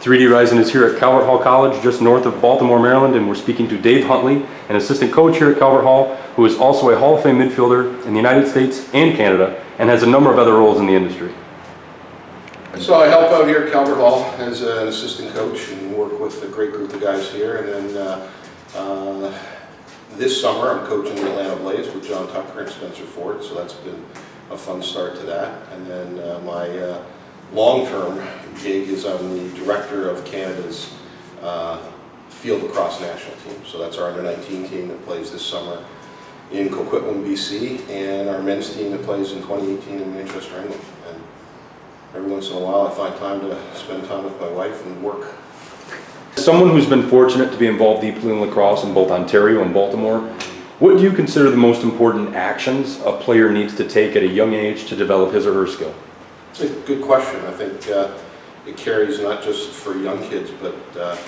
3D Rising is here at Calvert Hall College, just north of Baltimore, Maryland, and we're speaking to Dave Huntley, an assistant coach here at Calvert Hall, who is also a Hall of Fame midfielder in the United States and Canada, and has a number of other roles in the industry. So I help out here at Calvert Hall as an assistant coach and work with a great group of guys here. And then this summer I'm coaching the Atlanta Blaze with John Tucker and Spencer Ford, so that's been a fun start to that. And then my long-term gig is I'm the director of Canada's field lacrosse national team. So that's our under-19 team that plays this summer in Coquitlam, BC, and our men's team that plays in 2018 in Manchester, England. And every once in a while I find time to spend time with my wife and work. Someone who's been fortunate to be involved deeply in lacrosse in both Ontario and Baltimore, what do you consider the most important actions a player needs to take at a young age to develop his or her skill? It's a good question. I think it carries not just for young kids, but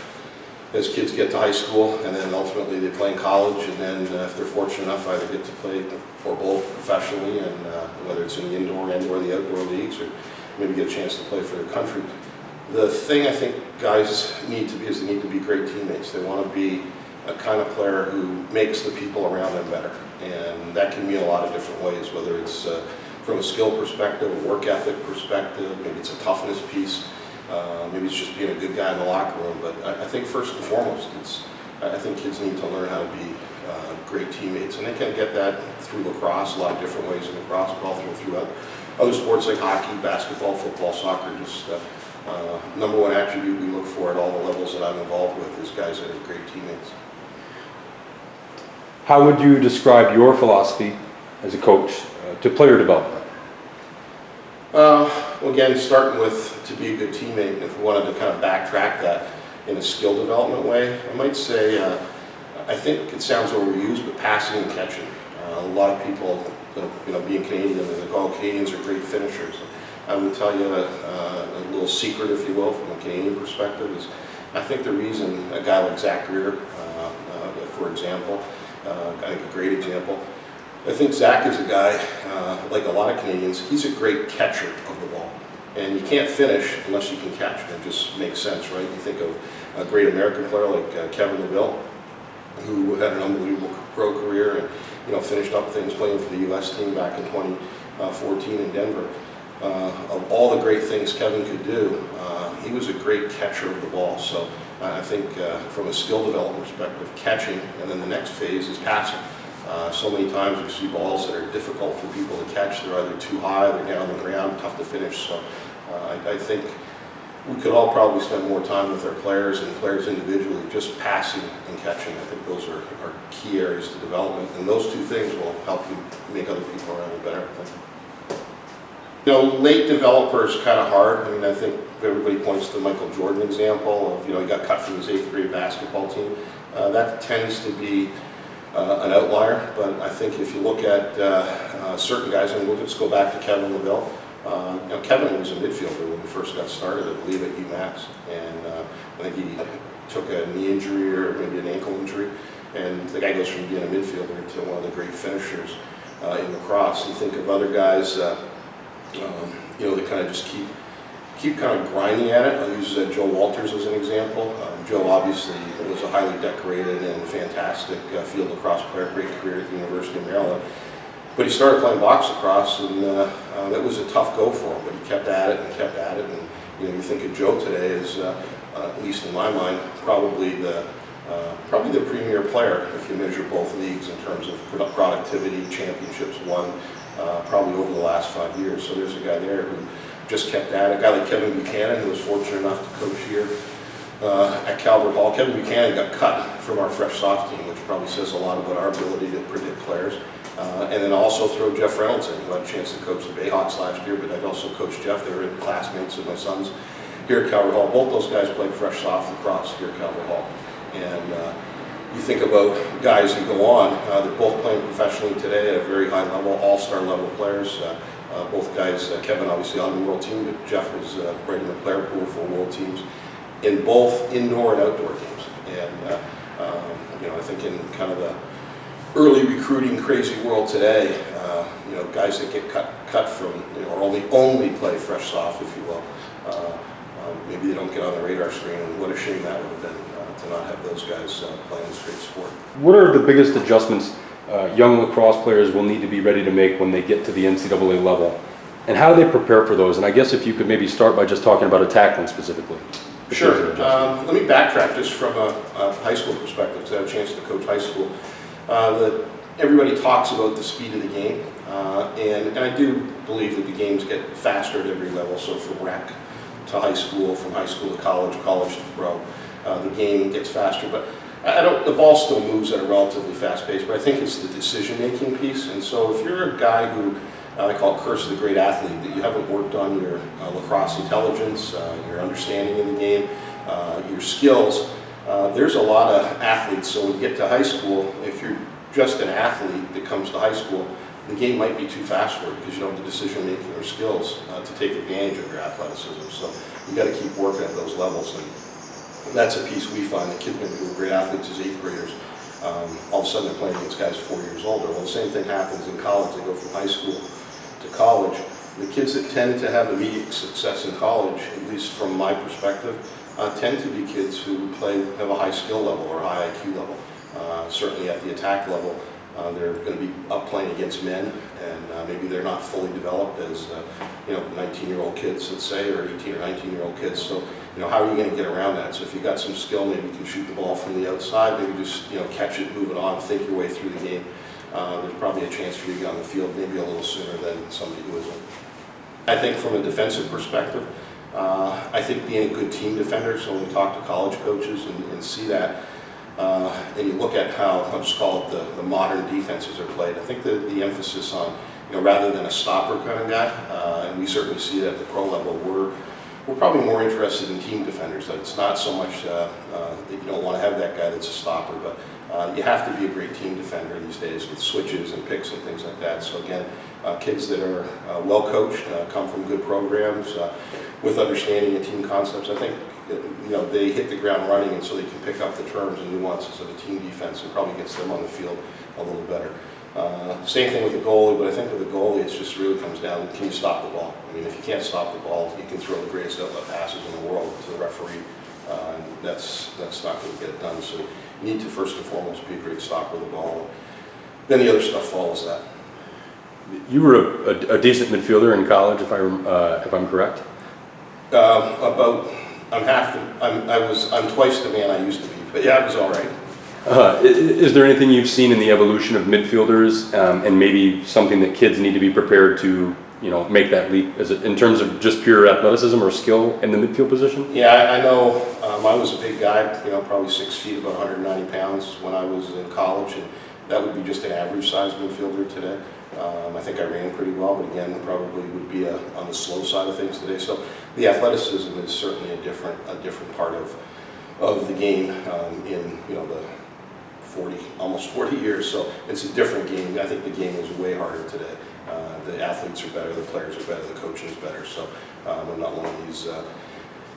as kids get to high school and then ultimately they play in college, and then if they're fortunate enough either get to play or both professionally, and whether it's in the indoor and or the outdoor leagues, or maybe get a chance to play for their country. The thing I think guys need to be is they need to be great teammates. They want to be a kind of player who makes the people around them better, and that can mean a lot of different ways, whether it's from a skill perspective, a work ethic perspective, maybe it's a toughness piece, maybe it's just being a good guy in the locker room. But I think first and foremost, I think kids need to learn how to be great teammates, and they can get that through lacrosse, a lot of different ways in lacrosse, but also throughout other sports like hockey, basketball, football, soccer. Just number one attribute we look for at all the levels that I'm involved with is guys that are great teammates. How would you describe your philosophy as a coach to player development? Well, again, starting with to be a good teammate, and if we wanted to kind of backtrack that in a skill development way, I might say, I think it sounds overused, but passing and catching. A lot of people, being Canadian, they think, oh, Canadians are great finishers. I would tell you a little secret, if you will, from a Canadian perspective, is I think the reason a guy like Zach Greer, for example, I think a great example, I think Zach is a guy, like a lot of Canadians, he's a great catcher of the ball. And you can't finish unless you can catch. It just makes sense, right? You think of a great American player like Kevin LaVille, who had an unbelievable pro career and finished up things playing for the U.S. team back in 2014 in Denver. Of all the great things Kevin could do, he was a great catcher of the ball. So I think from a skill development perspective, catching, and then the next phase is passing. So many times we see balls that are difficult for people to catch. They're either too high, they're down the ground, tough to finish. So I think we could all probably spend more time with our players and players individually just passing and catching. I think those are key areas to development, and those two things will help you make other people around you better. Late developer is kind of hard. I mean, I think everybody points to the Michael Jordan example of, he got cut from his 8th grade basketball team. That tends to be an outlier, but I think if you look at certain guys, and we'll just go back to Kevin LaVille. Kevin was a midfielder when he first got started, I believe, at UMass, and I think he took a knee injury or maybe an ankle injury, and the guy goes from being a midfielder to one of the great finishers in lacrosse. You think of other guys, that kind of just keep kind of grinding at it. I'll use Joe Walters as an example. Joe obviously was a highly decorated and fantastic field lacrosse player, great career at the University of Maryland. But he started playing box lacrosse, and that was a tough go for him, but he kept at it and kept at it. And you think of Joe today as, at least in my mind, probably the premier player if you measure both leagues in terms of productivity, championships won, probably over the last 5 years. So there's a guy there who just kept at it. A guy like Kevin Buchanan, who was fortunate enough to coach here at Calvert Hall. Kevin Buchanan got cut from our fresh soft team, which probably says a lot about our ability to predict players. And then also throw Jeff Reynolds in, who had a chance to coach the Bayhawks last year, but I'd also coached Jeff. They were classmates of my sons here at Calvert Hall. Both those guys played fresh soft lacrosse here at Calvert Hall. And you think about guys who go on, they're both playing professionally today at a very high level, all-star level players. Both guys, Kevin obviously on the world team, but Jeff was right in the player pool for world teams in both indoor and outdoor games. And I think in kind of the early recruiting crazy world today, guys that get cut from, or only play fresh soft, if you will, maybe they don't get on the radar screen, and what a shame that would have been to not have those guys playing this great sport. What are the biggest adjustments young lacrosse players will need to be ready to make when they get to the NCAA level? And how do they prepare for those? And I guess if you could maybe start by just talking about tackling specifically. Sure. Let me backtrack just from a high school perspective, because I had a chance to coach high school. Everybody talks about the speed of the game, and I do believe that the games get faster at every level. So from rec to high school, from high school to college, college to pro, the game gets faster. But the ball still moves at a relatively fast pace, but I think it's the decision-making piece. And so if you're a guy who, I call it curse of the great athlete, that you haven't worked on your lacrosse intelligence, your understanding of the game, your skills, there's a lot of athletes. So when you get to high school, if you're just an athlete that comes to high school, the game might be too fast for it because you don't have the decision-making or skills to take advantage of your athleticism. So you got to keep working at those levels. And that's a piece we find that kids maybe who are great athletes as 8th graders, all of a sudden they're playing against guys 4 years older. Well, the same thing happens in college. They go from high school to college. The kids that tend to have immediate success in college, at least from my perspective, tend to be kids who have a high skill level or high IQ level. Certainly at the attack level, they're going to be up playing against men, and maybe they're not fully developed as 19-year-old kids, let's say, or 18 or 19-year-old kids. So how are you going to get around that? So if you've got some skill, maybe you can shoot the ball from the outside, maybe just catch it, move it on, think your way through the game. There's probably a chance for you to get on the field maybe a little sooner than somebody who isn't. I think from a defensive perspective, I think being a good team defender, so when we talk to college coaches and see that, and you look at how, I'll just call it the modern defenses are played, I think the emphasis on, rather than a stopper kind of guy, and we certainly see that at the pro level, we're probably more interested in team defenders. That it's not so much that you don't want to have that guy that's a stopper, but you have to be a great team defender these days with switches and picks and things like that. So again, kids that are well coached, come from good programs, with understanding of team concepts, I think they hit the ground running, and so they can pick up the terms and nuances of a team defense and probably gets them on the field a little better. Same thing with the goalie, but I think with the goalie, it just really comes down, can you stop the ball? I mean, if you can't stop the ball, you can throw the greatest outlet passes in the world to the referee, and that's not going to get it done. So you need to first and foremost be a great stopper of the ball. Then the other stuff follows that. You were a decent midfielder in college, if I'm correct. I'm twice the man I used to be, but yeah, it was all right. Is there anything you've seen in the evolution of midfielders, and maybe something that kids need to be prepared to, make that leap? Is it in terms of just pure athleticism or skill in the midfield position? Yeah, I know. I was a big guy, probably 6 feet, about 190 pounds when I was in college, and that would be just an average sized midfielder today. I think I ran pretty well, but again, probably would be on the slow side of things today. So the athleticism is certainly a different part of the game in the almost 40 years. So it's a different game. I think the game is way harder today. The athletes are better, the players are better, the coaching is better. So I'm not one of these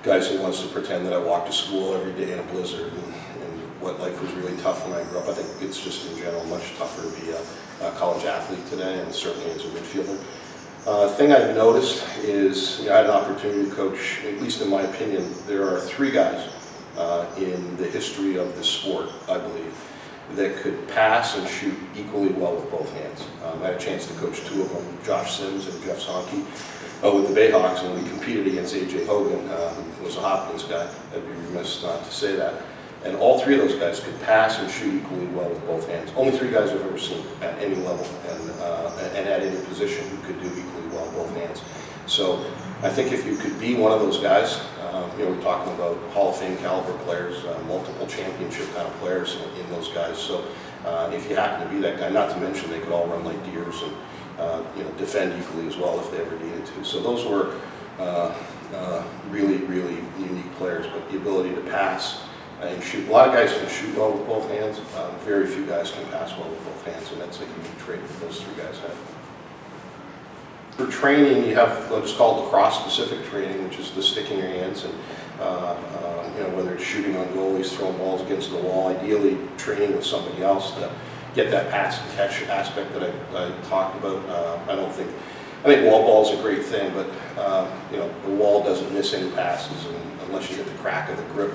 guys who wants to pretend that I walked to school every day in a blizzard and what life was really tough when I grew up. I think it's just in general much tougher to be a college athlete today, and certainly as a midfielder. Thing I've noticed is I had an opportunity to coach, at least in my opinion, there are 3 guys in the history of this sport, I believe, that could pass and shoot equally well with both hands. I had a chance to coach 2 of them, Josh Sims and Jeff Sonke, with the Bayhawks, and we competed against A.J. Hogan, who was a Hopkins guy. I'd be remiss not to say that. And all 3 of those guys could pass and shoot equally well with both hands. Only 3 guys I've ever seen at any level and at any position who could do equally well with both hands. So I think if you could be one of those guys, we're talking about Hall of Fame caliber players, multiple championship kind of players in those guys. So if you happen to be that guy, not to mention they could all run like deers and defend equally as well if they ever needed to. So those were really, really unique players, but the ability to pass and shoot. A lot of guys can shoot well with both hands. Very few guys can pass well with both hands, and that's a unique trait that those 3 guys have. For training, you have what's called lacrosse-specific training, which is the stick in your hands, and whether it's shooting on goalies, throwing balls against the wall, ideally training with somebody else to get that pass and catch aspect that I talked about. I don't think I think wall ball is a great thing, but the wall doesn't miss any passes, and unless you get the crack of the grip,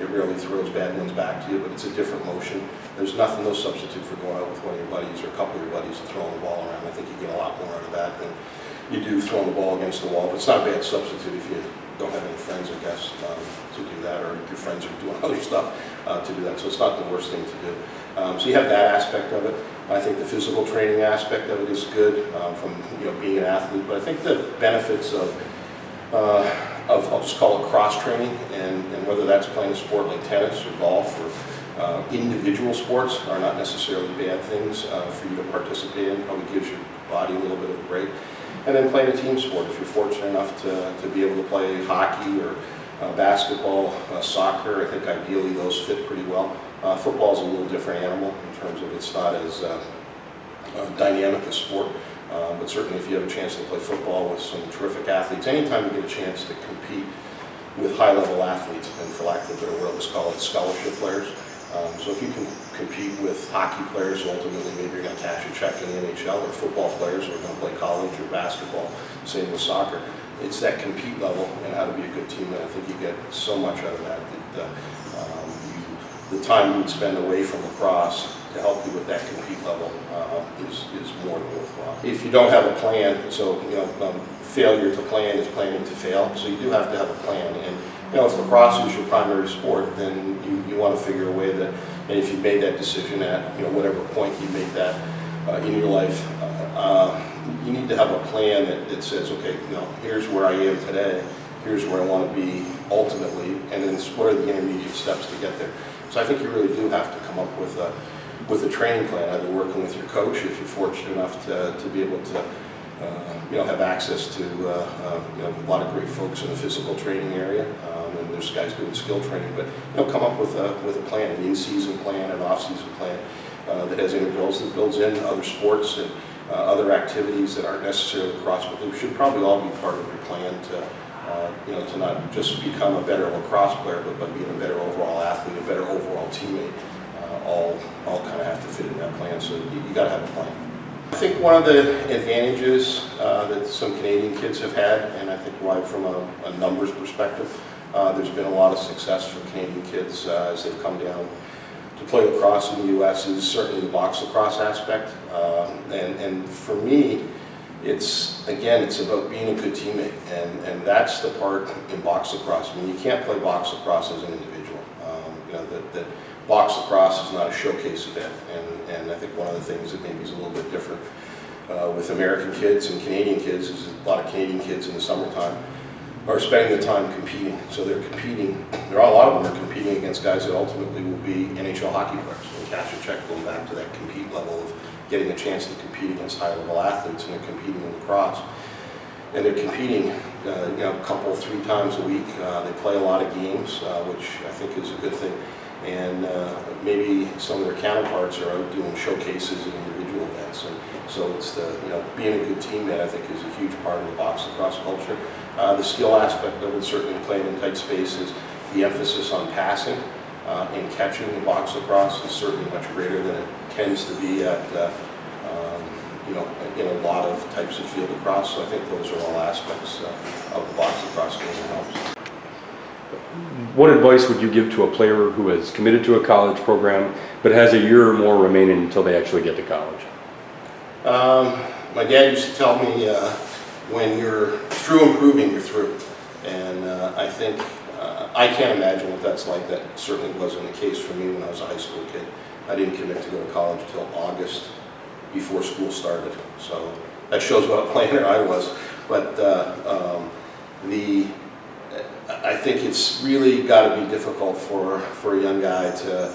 it rarely throws bad ones back to you, but it's a different motion. There's no substitute for going out with one of your buddies or a couple of your buddies and throwing the ball around. I think you get a lot more out of that than you do throwing the ball against the wall, but it's not a bad substitute if you don't have any friends, I guess, to do that, or your friends are doing other stuff to do that, so it's not the worst thing to do. So you have that aspect of it. I think the physical training aspect of it is good from being an athlete, but I think the benefits of I'll just call it cross training, and whether that's playing a sport like tennis or golf or individual sports are not necessarily bad things for you to participate in. Probably gives your body a little bit of a break. And then playing a team sport, if you're fortunate enough to be able to play hockey or basketball, soccer, I think ideally those fit pretty well. Football is a little different animal in terms of it's not as dynamic a sport. But certainly if you have a chance to play football with some terrific athletes, anytime you get a chance to compete with high-level athletes, and for lack of a better word, let's call it scholarship players. So if you can compete with hockey players, ultimately maybe you're going to cash a check in the NHL, or football players who are going to play college or basketball, same with soccer. It's that compete level and how to be a good teammate. I think you get so much out of that. The time you would spend away from lacrosse to help you with that compete level is more than worthwhile. If you don't have a plan, so failure to plan is planning to fail. So you do have to have a plan. And if lacrosse is your primary sport, then you want to figure a way that, and if you've made that decision at whatever point you make that in your life, you need to have a plan that says, okay, here's where I am today, here's where I want to be ultimately, and then what are the intermediate steps to get there. So I think you really do have to come up with a training plan, either working with your coach if you're fortunate enough to be able to have access to a lot of great folks in the physical training area, and there's guys doing skill training, but come up with a plan, an in-season plan, an off-season plan that has intervals, that builds in other sports and other activities that aren't necessarily cross, but they should probably all be part of your plan to not just become a better lacrosse player, but being a better overall athlete, a better overall teammate. All kind of have to fit in that plan, so you got to have a plan. I think one of the advantages that some Canadian kids have had, and I think why from a numbers perspective, there's been a lot of success for Canadian kids as they've come down to play lacrosse in the U.S. is certainly the box lacrosse aspect, and for me, it's about being a good teammate, and that's the part in box lacrosse. I mean, you can't play box lacrosse as an individual. That box lacrosse is not a showcase event, and I think one of the things that maybe is a little bit different with American kids and Canadian kids is a lot of Canadian kids in the summertime are spending the time competing. So they're competing, a lot of them are competing against guys that ultimately will be NHL hockey players. And cash a check going back to that compete level of getting a chance to compete against high-level athletes, and they're competing in lacrosse. And they're competing, a couple, 3 times a week. They play a lot of games, which I think is a good thing. And maybe some of their counterparts are out doing showcases and individual events. And so it's being a good teammate, I think, is a huge part of the box lacrosse culture. The skill aspect of it, certainly playing in tight spaces, the emphasis on passing and catching in box lacrosse is certainly much greater than it tends to be at in a lot of types of field lacrosse. So I think those are all aspects of the box lacrosse game that helps. What advice would you give to a player who has committed to a college program but has a year or more remaining until they actually get to college? My dad used to tell me when you're through improving, you're through. And I think I can't imagine what that's like. That certainly wasn't the case for me when I was a high school kid. I didn't commit to go to college until August before school started. So that shows what a planner I was. But I think it's really got to be difficult for a young guy to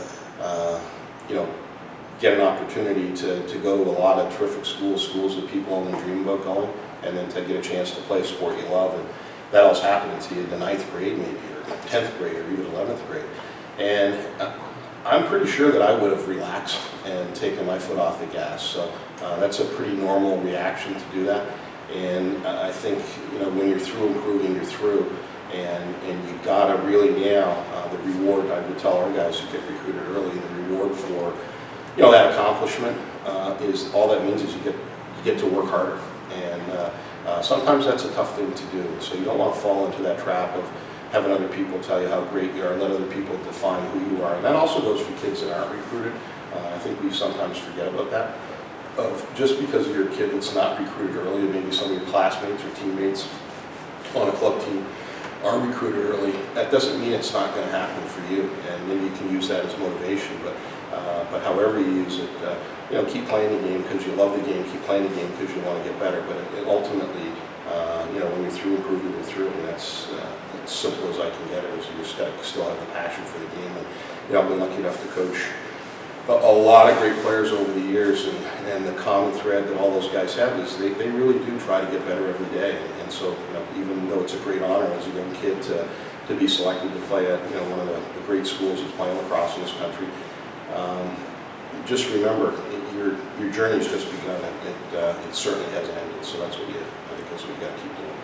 get an opportunity to go to a lot of terrific schools that people only dream about going, and then to get a chance to play a sport you love. And that all's happening to you in the 9th grade maybe, or 10th grade, or even 11th grade. And I'm pretty sure that I would have relaxed and taken my foot off the gas. So that's a pretty normal reaction to do that. And I think when you're through improving, you're through. And you gotta really now, the reward, I would tell our guys who get recruited early, the reward for that accomplishment is, all that means is you get to work harder. And sometimes that's a tough thing to do. So you don't want to fall into that trap of having other people tell you how great you are, and let other people define who you are. And that also goes for kids that aren't recruited. I think we sometimes forget about that. Of just because you're a kid that's not recruited early, and maybe some of your classmates or teammates on a club team are recruited early, that doesn't mean it's not going to happen for you. And maybe you can use that as motivation, but however you use it, you know, keep playing the game because you love the game, keep playing the game because you want to get better. But it ultimately, you know, when you're through improving, you're through, and that's as simple as I can get it. Is you just got to still have the passion for the game. And you know, I've been lucky enough to coach a lot of great players over the years, and the common thread that all those guys have is they really do try to get better every day. And so, you know, even though it's a great honor as a young kid to be selected to play at, you know, one of the great schools that's playing lacrosse in this country, just remember your journey's just begun. It certainly hasn't ended. So that's what I think that's what you got to keep doing.